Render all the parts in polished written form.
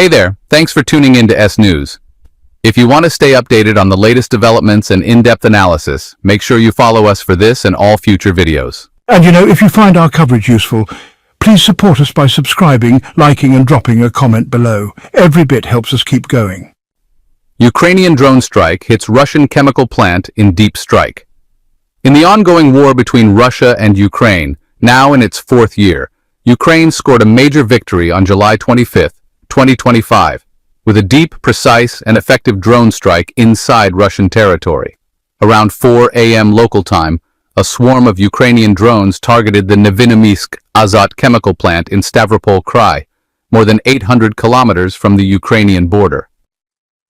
Hey there, thanks for tuning in to S News. If you want to stay updated on the latest developments and in-depth analysis, make sure you follow us for this and all future videos. And if you find our coverage useful, please support us by subscribing, liking and dropping a comment below. Every bit helps us keep going. Ukrainian drone strike hits Russian chemical plant in deep strike. In the ongoing war between Russia and Ukraine, now in its fourth year, Ukraine scored a major victory on July 25, 2025, with a deep, precise, and effective drone strike inside Russian territory. Around 4 a.m. local time, a swarm of Ukrainian drones targeted the Nevinnomyssk Azot chemical plant in Stavropol Krai, more than 800 kilometers from the Ukrainian border.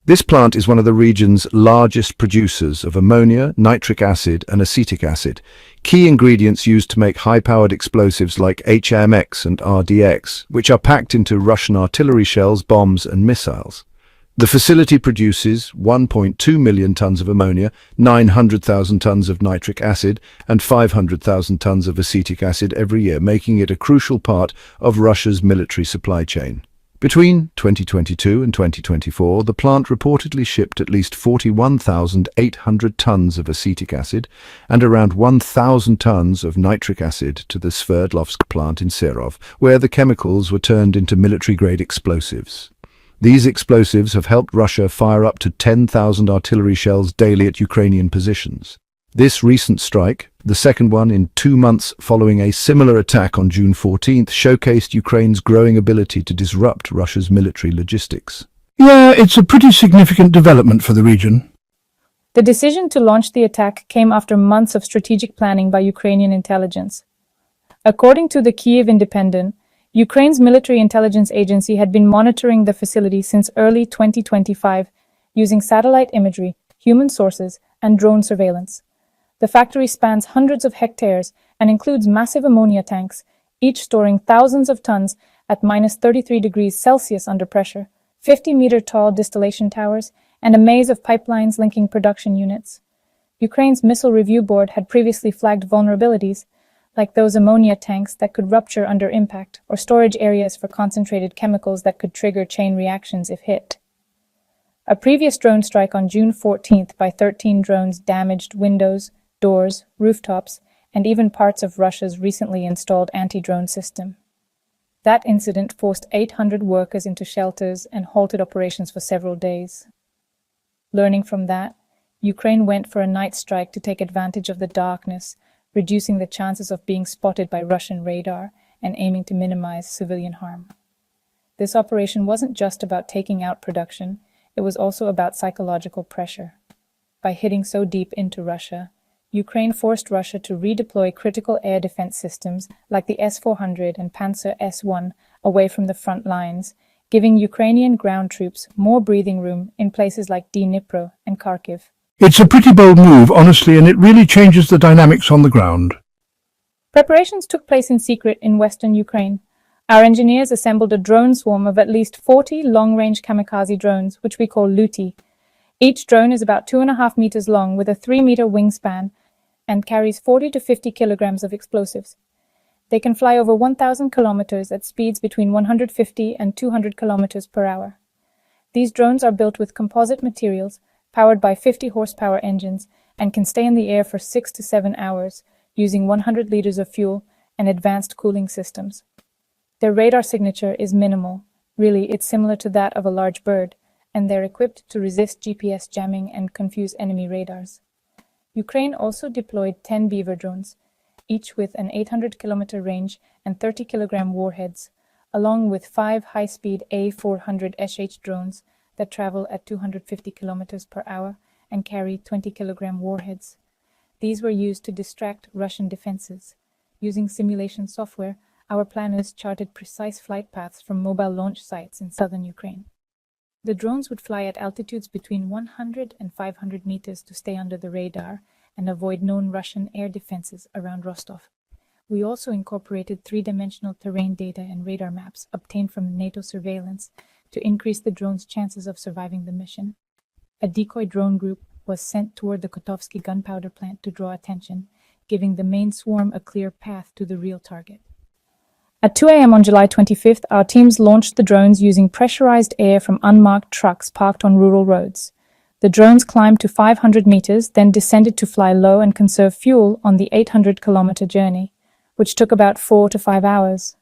This plant is one of the region's largest producers of ammonia, nitric acid, and acetic acid, key ingredients used to make high-powered explosives like HMX and RDX, which are packed into Russian artillery shells, bombs, and missiles. The facility produces 1.2 million tons of ammonia, 900,000 tons of nitric acid, and 500,000 tons of acetic acid every year, making it a crucial part of Russia's military supply chain. Between 2022 and 2024, the plant reportedly shipped at least 41,800 tons of acetic acid and around 1,000 tons of nitric acid to the Sverdlovsk plant in Serov, where the chemicals were turned into military-grade explosives. These explosives have helped Russia fire up to 10,000 artillery shells daily at Ukrainian positions. This recent strike, the second one in 2 months following a similar attack on June 14th, showcased Ukraine's growing ability to disrupt Russia's military logistics. Yeah, it's a pretty significant development for the region. The decision to launch the attack came after months of strategic planning by Ukrainian intelligence. According to the Kyiv Independent, Ukraine's military intelligence agency had been monitoring the facility since early 2025 using satellite imagery, human sources, and drone surveillance. The factory spans hundreds of hectares and includes massive ammonia tanks, each storing thousands of tons at -33 degrees Celsius under pressure, 50-meter-tall distillation towers, and a maze of pipelines linking production units. Ukraine's Missile Review Board had previously flagged vulnerabilities, like those ammonia tanks that could rupture under impact, or storage areas for concentrated chemicals that could trigger chain reactions if hit. A previous drone strike on June 14th by 13 drones damaged windows, doors, rooftops, and even parts of Russia's recently installed anti-drone system. That incident forced 800 workers into shelters and halted operations for several days. Learning from that, Ukraine went for a night strike to take advantage of the darkness, reducing the chances of being spotted by Russian radar and aiming to minimize civilian harm. This operation wasn't just about taking out production, it was also about psychological pressure. By hitting so deep into Russia, Ukraine forced Russia to redeploy critical air defense systems like the S-400 and Panzer S-1 away from the front lines, giving Ukrainian ground troops more breathing room in places like Dnipro and Kharkiv. It's a pretty bold move, honestly, and it really changes the dynamics on the ground. Preparations took place in secret in western Ukraine. Our engineers assembled a drone swarm of at least 40 long-range kamikaze drones, which we call Luti. Each drone is about 2.5 meters long with a 3-meter wingspan and carries 40 to 50 kilograms of explosives. They can fly over 1,000 kilometers at speeds between 150 and 200 kilometers per hour. These drones are built with composite materials, powered by 50 horsepower engines, and can stay in the air for 6 to 7 hours, using 100 liters of fuel and advanced cooling systems. Their radar signature is minimal. Really, it's similar to that of a large bird, and they're equipped to resist GPS jamming and confuse enemy radars. Ukraine also deployed 10 Beaver drones, each with an 800-kilometer range and 30-kilogram warheads, along with 5 high-speed A400SH drones that travel at 250 kilometers per hour and carry 20-kilogram warheads. These were used to distract Russian defenses. Using simulation software, our planners charted precise flight paths from mobile launch sites in southern Ukraine. The drones would fly at altitudes between 100 and 500 meters to stay under the radar and avoid known Russian air defenses around Rostov. We also incorporated 3-dimensional terrain data and radar maps obtained from NATO surveillance to increase the drone's chances of surviving the mission. A decoy drone group was sent toward the Kotovsky gunpowder plant to draw attention, giving the main swarm a clear path to the real target. At 2 a.m. on July 25th, our teams launched the drones using pressurized air from unmarked trucks parked on rural roads. The drones climbed to 500 meters, then descended to fly low and conserve fuel on the 800-kilometer journey, which took about 4 to 5 hours.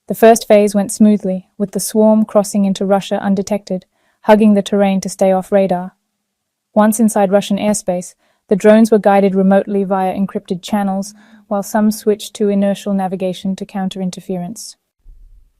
The first phase went smoothly, with the swarm crossing into Russia undetected, hugging the terrain to stay off radar. Once inside Russian airspace, the drones were guided remotely via encrypted channels, while some switched to inertial navigation to counter interference.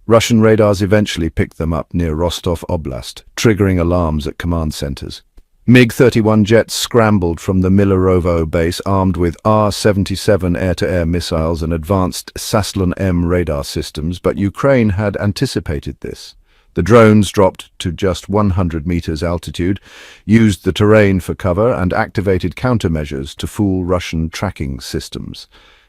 Russian radars eventually picked them up near Rostov Oblast, triggering alarms at command centers. MiG-31 jets scrambled from the Milerovo base armed with R-77 air-to-air missiles and advanced Saslun-M radar systems, but Ukraine had anticipated this. The drones dropped to just 100 meters altitude, used the terrain for cover, and activated countermeasures to fool Russian tracking systems.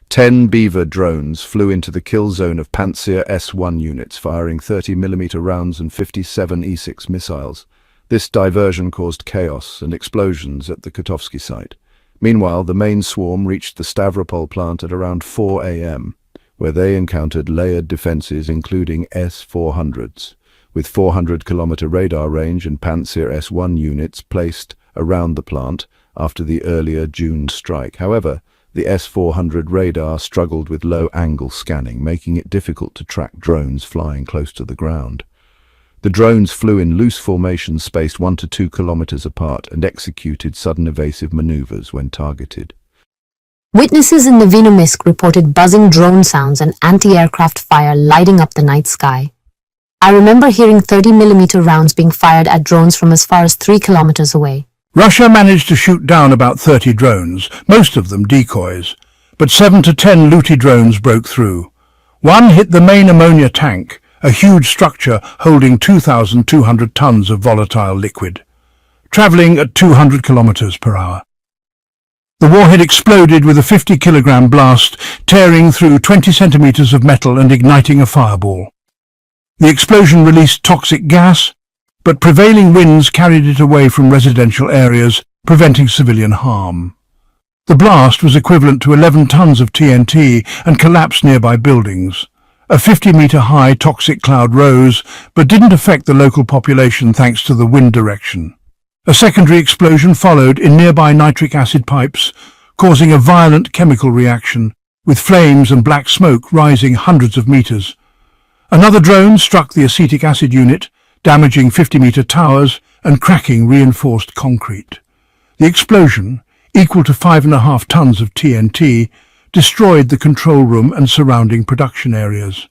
10 Beaver drones flew into the kill zone of Pantsir S-1 units, firing 30mm rounds and 57 E-6 missiles. This diversion caused chaos and explosions at the Kotovsky site. Meanwhile, the main swarm reached the Stavropol plant at around 4 a.m., where they encountered layered defenses including S-400s. With 400-kilometer radar range and Pantsir S-1 units placed around the plant after the earlier June strike. However, the S-400 radar struggled with low-angle scanning, making it difficult to track drones flying close to the ground. The drones flew in loose formations spaced 1 to 2 kilometers apart and executed sudden evasive maneuvers when targeted. Witnesses in Nevinnomyssk reported buzzing drone sounds and anti-aircraft fire lighting up the night sky. I remember hearing 30mm rounds being fired at drones from as far as 3 kilometers away. Russia managed to shoot down about 30 drones, most of them decoys, but 7 to 10 Luty drones broke through. One hit the main ammonia tank, a huge structure holding 2,200 tons of volatile liquid, traveling at 200 kilometers per hour. The warhead exploded with a 50-kilogram blast, tearing through 20 centimeters of metal and igniting a fireball. The explosion released toxic gas, but prevailing winds carried it away from residential areas, preventing civilian harm. The blast was equivalent to 11 tons of TNT and collapsed nearby buildings. A 50-meter-high toxic cloud rose, but didn't affect the local population thanks to the wind direction. A secondary explosion followed in nearby nitric acid pipes, causing a violent chemical reaction, with flames and black smoke rising hundreds of meters. Another drone struck the acetic acid unit, damaging 50-meter towers and cracking reinforced concrete. The explosion, equal to 5.5 tons of TNT, destroyed the control room and surrounding production areas.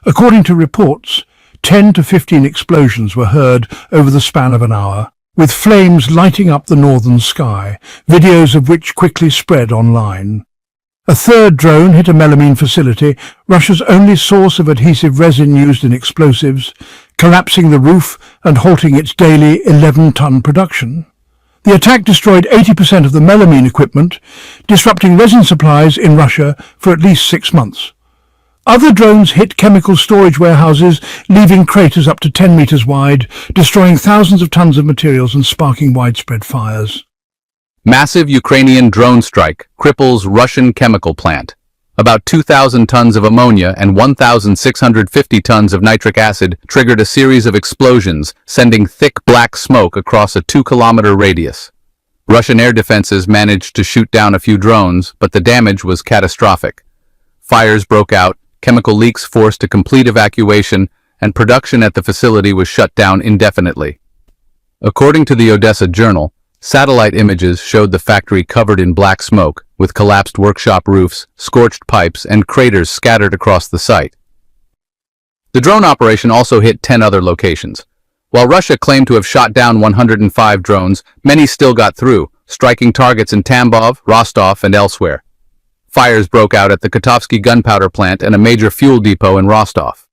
According to reports, 10 to 15 explosions were heard over the span of an hour, with flames lighting up the northern sky, videos of which quickly spread online. A third drone hit a melamine facility, Russia's only source of adhesive resin used in explosives, collapsing the roof and halting its daily 11-ton production. The attack destroyed 80% of the melamine equipment, disrupting resin supplies in Russia for at least 6 months. Other drones hit chemical storage warehouses, leaving craters up to 10 meters wide, destroying thousands of tons of materials and sparking widespread fires. Massive Ukrainian drone strike cripples Russian chemical plant. About 2,000 tons of ammonia and 1,650 tons of nitric acid triggered a series of explosions, sending thick black smoke across a 2-kilometer radius. Russian air defenses managed to shoot down a few drones, but the damage was catastrophic. Fires broke out, chemical leaks forced a complete evacuation, and production at the facility was shut down indefinitely. According to the Odessa Journal, satellite images showed the factory covered in black smoke, with collapsed workshop roofs, scorched pipes, and craters scattered across the site. The drone operation also hit 10 other locations. While Russia claimed to have shot down 105 drones, many still got through, striking targets in Tambov, Rostov, and elsewhere. Fires broke out at the Kotovsky gunpowder plant and a major fuel depot in Rostov.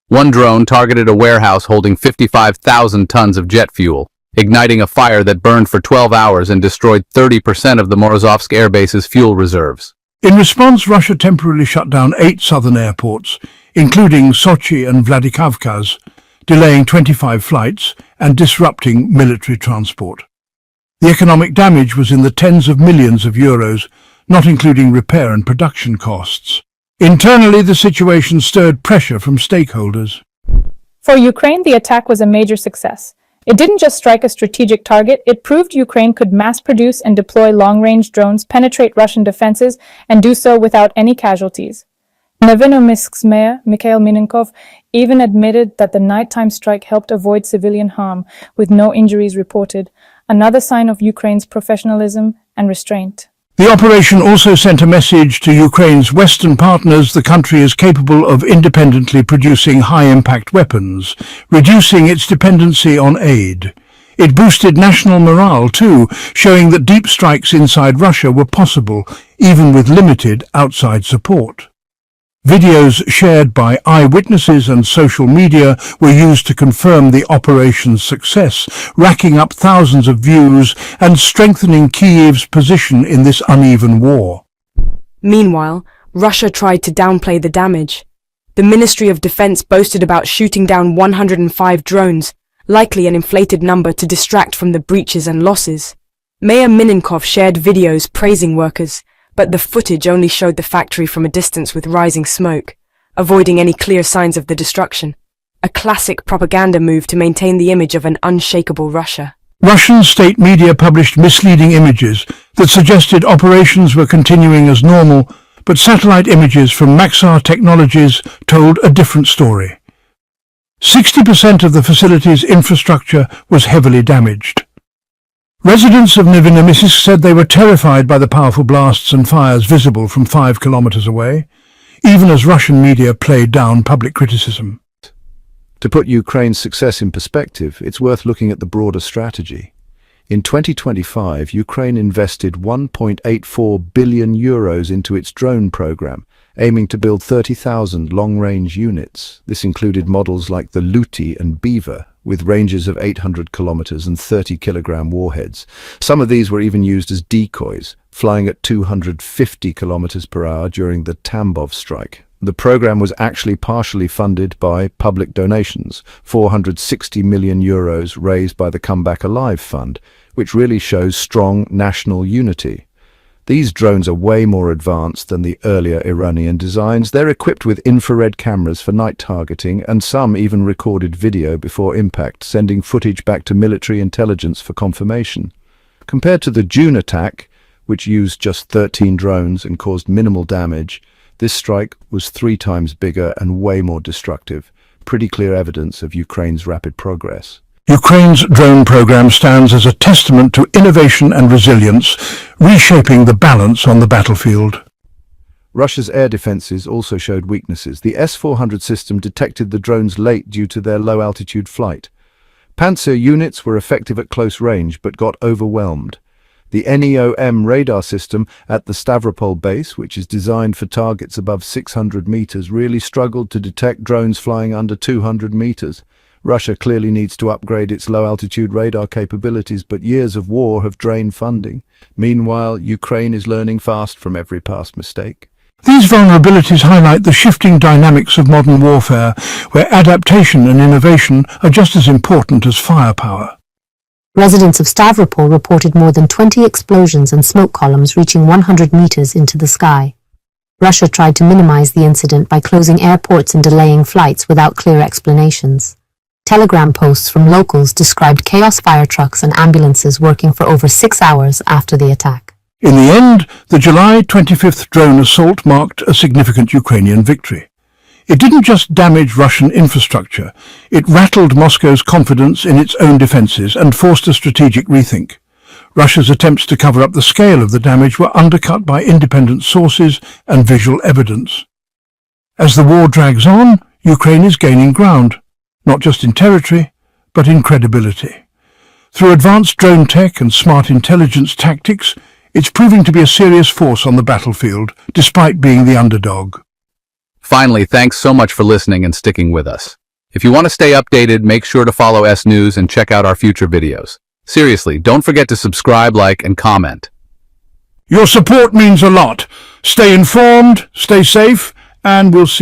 One drone targeted a warehouse holding 55,000 tons of jet fuel, igniting a fire that burned for 12 hours and destroyed 30% of the Morozovsk airbase's fuel reserves. In response, Russia temporarily shut down 8 southern airports, including Sochi and Vladikavkaz, delaying 25 flights and disrupting military transport. The economic damage was in the tens of millions of euros, not including repair and production costs. Internally, the situation stirred pressure from stakeholders. For Ukraine, the attack was a major success. It didn't just strike a strategic target, it proved Ukraine could mass-produce and deploy long-range drones, penetrate Russian defenses, and do so without any casualties. Nevinnomyssk's mayor, Mikhail Minenkov, even admitted that the nighttime strike helped avoid civilian harm, with no injuries reported, another sign of Ukraine's professionalism and restraint. The operation also sent a message to Ukraine's Western partners the country is capable of independently producing high-impact weapons, reducing its dependency on aid. It boosted national morale too, showing that deep strikes inside Russia were possible, even with limited outside support. Videos shared by eyewitnesses and social media were used to confirm the operation's success, racking up thousands of views and strengthening Kyiv's position in this uneven war. Meanwhile, Russia tried to downplay the damage. The Ministry of Defense boasted about shooting down 105 drones, likely an inflated number to distract from the breaches and losses. Mayor Minenkov shared videos praising workers, but the footage only showed the factory from a distance with rising smoke, avoiding any clear signs of the destruction. A classic propaganda move to maintain the image of an unshakable Russia. Russian state media published misleading images that suggested operations were continuing as normal, but satellite images from Maxar Technologies told a different story. 60% of the facility's infrastructure was heavily damaged. Residents of Nevinnomyssk said they were terrified by the powerful blasts and fires visible from 5 kilometers away, even as Russian media played down public criticism. To put Ukraine's success in perspective, it's worth looking at the broader strategy. In 2025, Ukraine invested €1.84 billion into its drone program, aiming to build 30,000 long-range units. This included models like the Luti and Beaver, with ranges of 800 kilometers and 30-kilogram warheads. Some of these were even used as decoys, flying at 250 kilometers per hour during the Tambov strike. The program was actually partially funded by public donations, €460 million raised by the Comeback Alive Fund, which really shows strong national unity. These drones are way more advanced than the earlier Iranian designs. They're equipped with infrared cameras for night targeting, and some even recorded video before impact, sending footage back to military intelligence for confirmation. Compared to the June attack, which used just 13 drones and caused minimal damage, this strike was 3 times bigger and way more destructive. Pretty clear evidence of Ukraine's rapid progress. Ukraine's drone program stands as a testament to innovation and resilience, reshaping the balance on the battlefield. Russia's air defenses also showed weaknesses. The S-400 system detected the drones late due to their low-altitude flight. Panzer units were effective at close range but got overwhelmed. The NEOM radar system at the Stavropol base, which is designed for targets above 600 meters, really struggled to detect drones flying under 200 meters. Russia clearly needs to upgrade its low-altitude radar capabilities, but years of war have drained funding. Meanwhile, Ukraine is learning fast from every past mistake. These vulnerabilities highlight the shifting dynamics of modern warfare, where adaptation and innovation are just as important as firepower. Residents of Stavropol reported more than 20 explosions and smoke columns reaching 100 meters into the sky. Russia tried to minimize the incident by closing airports and delaying flights without clear explanations. Telegram posts from locals described chaos fire trucks and ambulances working for over 6 hours after the attack. In the end, the July 25th drone assault marked a significant Ukrainian victory. It didn't just damage Russian infrastructure, it rattled Moscow's confidence in its own defenses and forced a strategic rethink. Russia's attempts to cover up the scale of the damage were undercut by independent sources and visual evidence. As the war drags on, Ukraine is gaining ground, not just in territory, but in credibility. Through advanced drone tech and smart intelligence tactics, it's proving to be a serious force on the battlefield, despite being the underdog. Finally, thanks so much for listening and sticking with us. If you want to stay updated, make sure to follow S News and check out our future videos. Seriously, don't forget to subscribe, like, and comment. Your support means a lot. Stay informed, stay safe, and we'll see